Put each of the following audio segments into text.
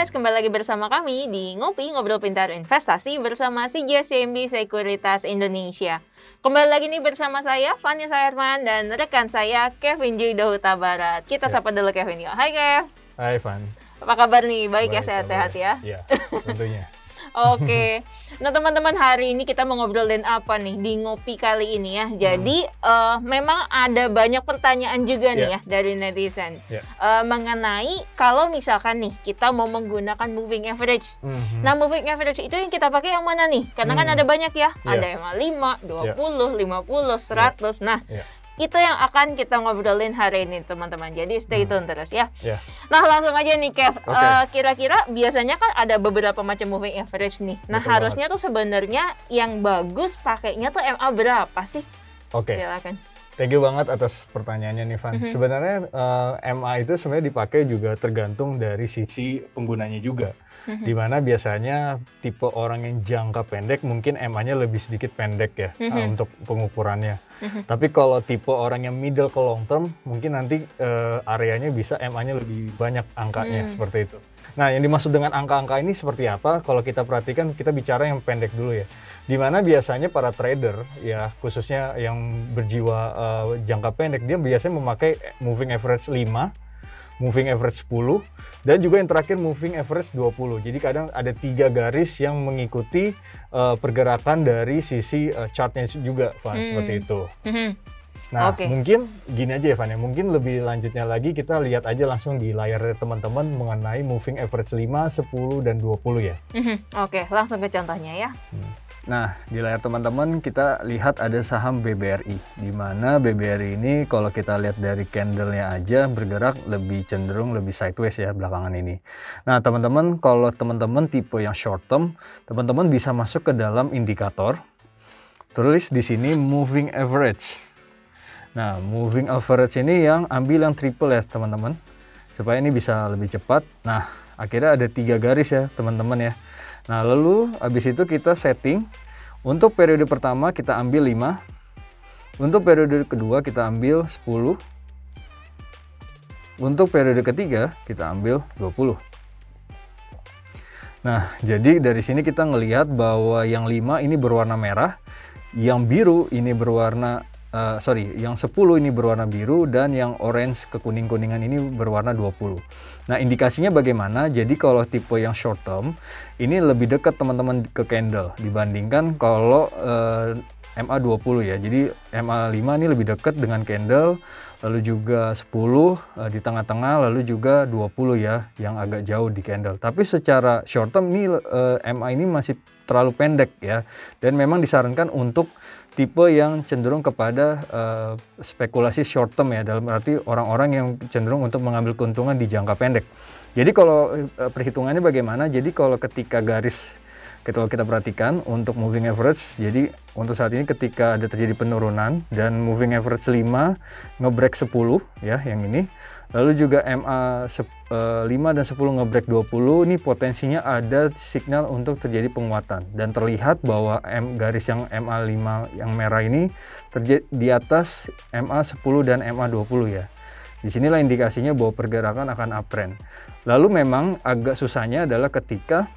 guys, kembali lagi bersama kami di Ngopi Ngobrol Pintar Investasi bersama CGS-CIMB Sekuritas Indonesia. Kembali lagi nih bersama saya, Vanessa Herman, dan rekan saya, Kevin Judo Huta Barat. Kita sapa dulu Kevin yuk. Hai Kev. Hai Van. Apa kabar nih? Baik ya, sehat-sehat ya? Iya, tentunya. Oke, nah teman-teman, hari ini kita mau ngobrolin apa nih di Ngopi kali ini ya. Jadi memang ada banyak pertanyaan juga nih ya dari netizen mengenai kalau misalkan nih kita mau menggunakan moving average. Nah, moving average itu yang kita pakai yang mana nih? Karena kan ada banyak ya, ada MA 5, 20, 50, 100. Nah, itu yang akan kita ngobrolin hari ini teman-teman. Jadi stay tune terus ya. Nah, langsung aja nih Kev. Kira-kira biasanya kan ada beberapa macam moving average nih. Nah, Betul harusnya tuh sebenarnya yang bagus pakainya tuh MA berapa sih? Silakan. Thank you banget atas pertanyaannya nih Van. Sebenarnya MA itu sebenarnya dipakai juga tergantung dari sisi penggunanya juga. Dimana biasanya tipe orang yang jangka pendek mungkin MA-nya lebih sedikit pendek ya untuk pengukurannya. Tapi kalau tipe orang yang middle ke long term mungkin nanti areanya bisa MA-nya lebih banyak angkanya seperti itu. Nah, yang dimaksud dengan angka-angka ini seperti apa? Kalau kita perhatikan, kita bicara yang pendek dulu ya. Dimana biasanya para trader ya, khususnya yang berjiwa jangka pendek, dia biasanya memakai moving average 5, moving average 10, dan juga yang terakhir moving average 20. Jadi kadang ada 3 garis yang mengikuti pergerakan dari sisi chartnya juga, Van, seperti itu. Nah, mungkin gini aja ya, Van, ya. Mungkin lebih lanjutnya lagi kita lihat aja langsung di layar teman-teman mengenai moving average 5, 10, dan 20 ya. Oke, langsung ke contohnya ya. Nah, di layar teman-teman kita lihat ada saham BBRI, di mana BBRI ini kalau kita lihat dari candlenya aja bergerak lebih cenderung lebih sideways ya belakangan ini. Nah, teman-teman, kalau teman-teman tipe yang short term, teman-teman bisa masuk ke dalam indikator, tulis di sini moving average. Nah, moving average ini yang ambil yang triple ya teman-teman, supaya ini bisa lebih cepat. Nah, akhirnya ada 3 garis ya teman-teman ya. Nah, lalu habis itu kita setting. Untuk periode pertama kita ambil 5. Untuk periode kedua kita ambil 10. Untuk periode ketiga kita ambil 20. Nah, jadi dari sini kita ngelihat bahwa yang 5 ini berwarna merah, yang biru ini berwarna yang 10 ini berwarna biru, dan yang orange kekuning-kuningan ini berwarna 20. Nah, indikasinya bagaimana? Jadi kalau tipe yang short term ini lebih dekat teman-teman ke candle dibandingkan kalau MA 20 ya. Jadi MA 5 ini lebih dekat dengan candle, lalu juga 10 di tengah-tengah, lalu juga 20 ya yang agak jauh di candle. Tapi secara short term ini MA ini masih terlalu pendek ya, dan memang disarankan untuk tipe yang cenderung kepada spekulasi short term ya, dalam arti orang-orang yang cenderung untuk mengambil keuntungan di jangka pendek. Jadi kalau perhitungannya bagaimana? Jadi kalau ketika garis kalau kita perhatikan untuk moving average, jadi untuk saat ini ketika ada terjadi penurunan dan moving average 5 ngebreak 10 ya yang ini, lalu juga MA 5 dan 10 ngebreak 20, ini potensinya ada signal untuk terjadi penguatan, dan terlihat bahwa garis yang MA 5 yang merah ini terjadi di atas MA 10 dan MA 20 ya. Disinilah indikasinya bahwa pergerakan akan uptrend. Lalu memang agak susahnya adalah ketika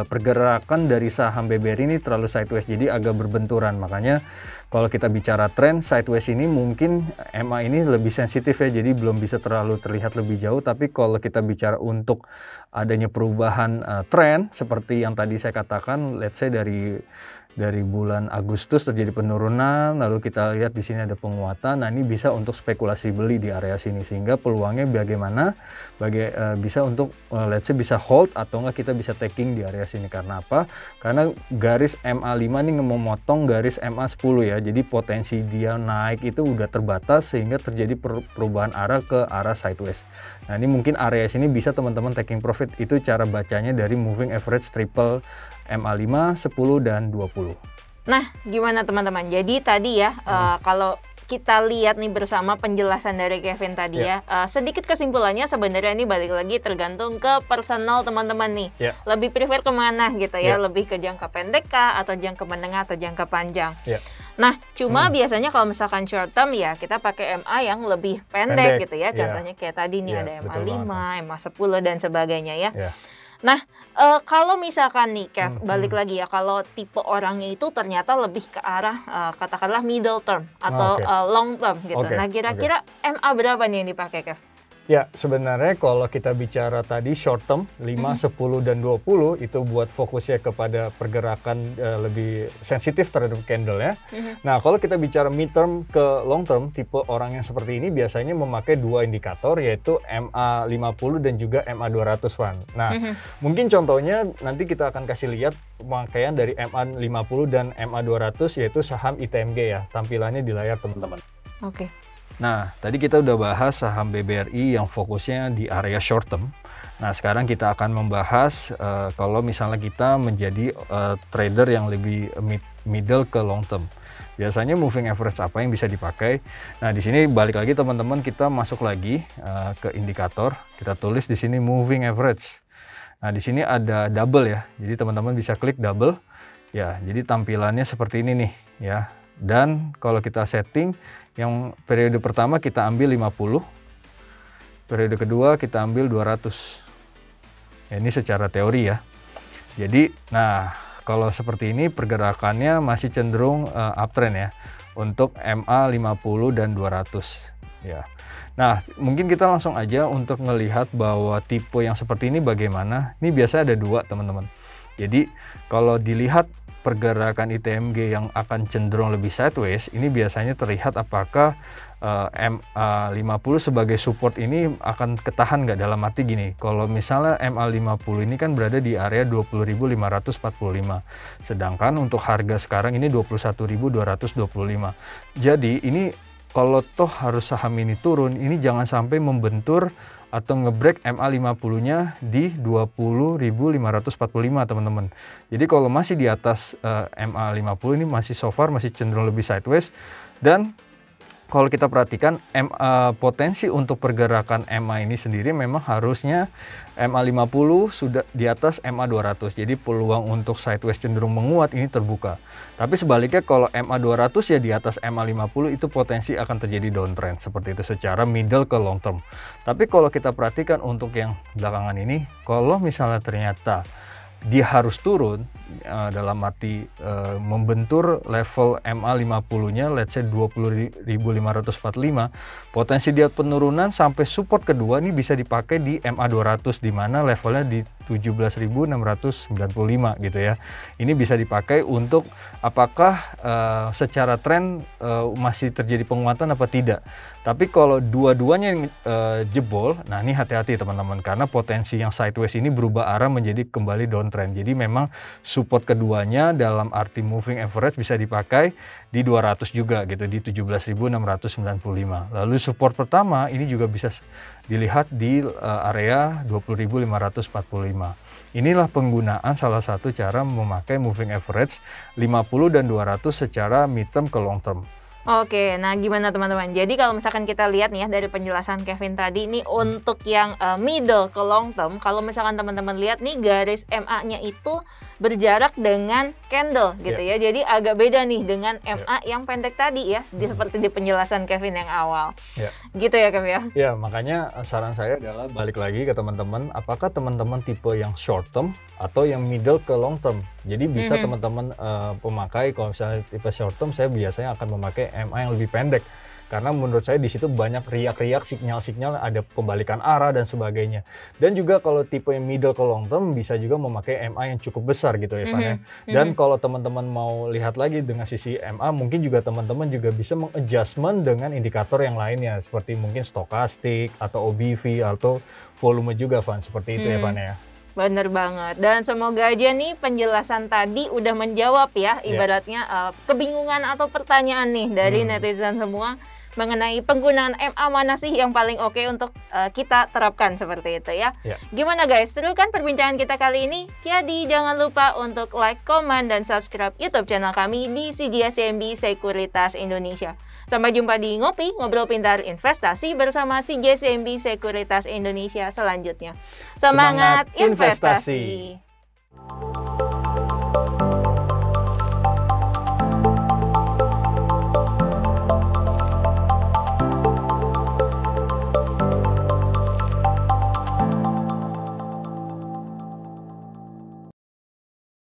pergerakan dari saham BBRI ini terlalu sideways, jadi agak berbenturan. Makanya kalau kita bicara tren sideways ini mungkin MA ini lebih sensitif ya, jadi belum bisa terlalu terlihat lebih jauh. Tapi kalau kita bicara untuk adanya perubahan tren seperti yang tadi saya katakan, let's say dari bulan Agustus terjadi penurunan, lalu kita lihat di sini ada penguatan. Nah, ini bisa untuk spekulasi beli di area sini, sehingga peluangnya bagaimana bisa untuk let's say bisa hold atau enggak kita bisa taking di area sini. Karena apa? Karena garis MA 5 ini memotong garis MA 10 ya. Jadi potensi dia naik itu udah terbatas sehingga terjadi perubahan arah ke arah sideways. Nah, ini mungkin area sini bisa teman-teman taking profit. Itu cara bacanya dari moving average triple MA 5, 10, dan 20. Nah, gimana teman-teman? Jadi tadi ya, kalau kita lihat nih bersama penjelasan dari Kevin tadi ya, sedikit kesimpulannya sebenarnya ini balik lagi tergantung ke personal teman-teman nih. Lebih prefer kemana gitu ya, lebih ke jangka pendek kah, atau jangka menengah, atau jangka panjang. Nah, cuma biasanya kalau misalkan short term ya kita pakai MA yang lebih pendek gitu ya. Contohnya kayak tadi nih ada MA 5, MA 10 dan sebagainya ya. Nah, kalau misalkan nih Kev, balik lagi ya, kalau tipe orangnya itu ternyata lebih ke arah katakanlah middle term atau long term gitu. Nah, kira-kira MA berapa nih yang dipakai Kev? Ya, sebenarnya kalau kita bicara tadi short term 5, 10, dan 20 itu buat fokusnya kepada pergerakan lebih sensitif terhadap candle ya. Nah, kalau kita bicara mid term ke long term, tipe orang yang seperti ini biasanya memakai dua indikator yaitu MA 50 dan juga MA 200 Van. Nah, mungkin contohnya nanti kita akan kasih lihat pemakaian dari MA 50 dan MA 200 yaitu saham ITMG ya. Tampilannya di layar teman-teman. Oke. Nah, tadi kita udah bahas saham BBRI yang fokusnya di area short term. Nah, sekarang kita akan membahas kalau misalnya kita menjadi trader yang lebih middle ke long term. Biasanya moving average apa yang bisa dipakai? Nah, di sini balik lagi teman-teman, kita masuk lagi ke indikator. Kita tulis di sini moving average. Nah, di sini ada double ya. Jadi teman-teman bisa klik double. Ya, jadi tampilannya seperti ini nih ya. Dan kalau kita setting, yang periode pertama kita ambil 50, periode kedua kita ambil 200. Ya, ini secara teori ya. Jadi, nah kalau seperti ini pergerakannya masih cenderung uptrend ya untuk MA 50 dan 200 ya. Nah, mungkin kita langsung aja untuk melihat bahwa tipe yang seperti ini bagaimana. Ini biasa ada dua teman-teman. Jadi kalau dilihat pergerakan ITMG yang akan cenderung lebih sideways, ini biasanya terlihat apakah MA 50 sebagai support ini akan ketahan nggak, dalam arti gini, kalau misalnya MA 50 ini kan berada di area 20.545, sedangkan untuk harga sekarang ini 21.225. Jadi ini kalau toh harus saham ini turun, ini jangan sampai membentur atau ngebreak MA 50-nya di 20.545 teman-teman. Jadi kalau masih di atas MA 50 ini masih so far masih cenderung lebih sideways. Dan kalau kita perhatikan potensi untuk pergerakan MA ini sendiri memang harusnya MA 50 sudah di atas MA 200. Jadi peluang untuk sideways cenderung menguat ini terbuka. Tapi sebaliknya kalau MA 200 ya di atas MA 50 itu potensi akan terjadi downtrend seperti itu secara middle ke long term. Tapi kalau kita perhatikan untuk yang belakangan ini, kalau misalnya ternyata dia harus turun dalam arti membentur level MA 50-nya let's say 20.545, potensi dia penurunan sampai support kedua ini bisa dipakai di MA 200 di mana levelnya di 17.695 gitu ya. Ini bisa dipakai untuk apakah secara tren masih terjadi penguatan apa tidak. Tapi kalau dua-duanya jebol, nah ini hati-hati teman-teman, karena potensi yang sideways ini berubah arah menjadi kembali downtrend. Jadi memang support keduanya dalam arti moving average bisa dipakai di 200 juga gitu, di 17.695. Lalu support pertama ini juga bisa dilihat di area 20.545. Inilah penggunaan salah satu cara memakai moving average 50 dan 200 secara mid term ke long term. Oke, nah gimana teman-teman? Jadi kalau misalkan kita lihat nih ya dari penjelasan Kevin tadi, ini untuk yang middle ke long term, kalau misalkan teman-teman lihat nih garis MA-nya itu berjarak dengan candle gitu ya. Jadi agak beda nih dengan MA yang pendek tadi ya, seperti di penjelasan Kevin yang awal. Gitu ya Kevin ya? Ya, makanya saran saya adalah balik lagi ke teman-teman, apakah teman-teman tipe yang short term atau yang middle ke long term. Jadi bisa teman-teman pemakai, kalau misalnya tipe short term, saya biasanya akan memakai MA yang lebih pendek. Karena menurut saya di situ banyak riak-riak, sinyal-sinyal, ada pembalikan arah dan sebagainya. Dan juga kalau tipe yang middle ke long term bisa juga memakai MA yang cukup besar gitu ya, Van. Dan kalau teman-teman mau lihat lagi dengan sisi MA, mungkin juga teman-teman juga bisa mengadjustment dengan indikator yang lainnya, seperti mungkin stokastik atau OBV atau volume juga, Van. Seperti itu ya, Van ya. Bener banget, dan semoga aja nih penjelasan tadi udah menjawab ya, ibaratnya kebingungan atau pertanyaan nih dari netizen semua mengenai penggunaan MA mana sih yang paling oke untuk kita terapkan seperti itu ya. Gimana guys, seru kan perbincangan kita kali ini? Jadi jangan lupa untuk like, comment, dan subscribe YouTube channel kami di CGS-CIMB Sekuritas Indonesia. Sampai jumpa di Ngopi, Ngobrol Pintar Investasi bersama CGS-CIMB Sekuritas Indonesia selanjutnya. Semangat investasi!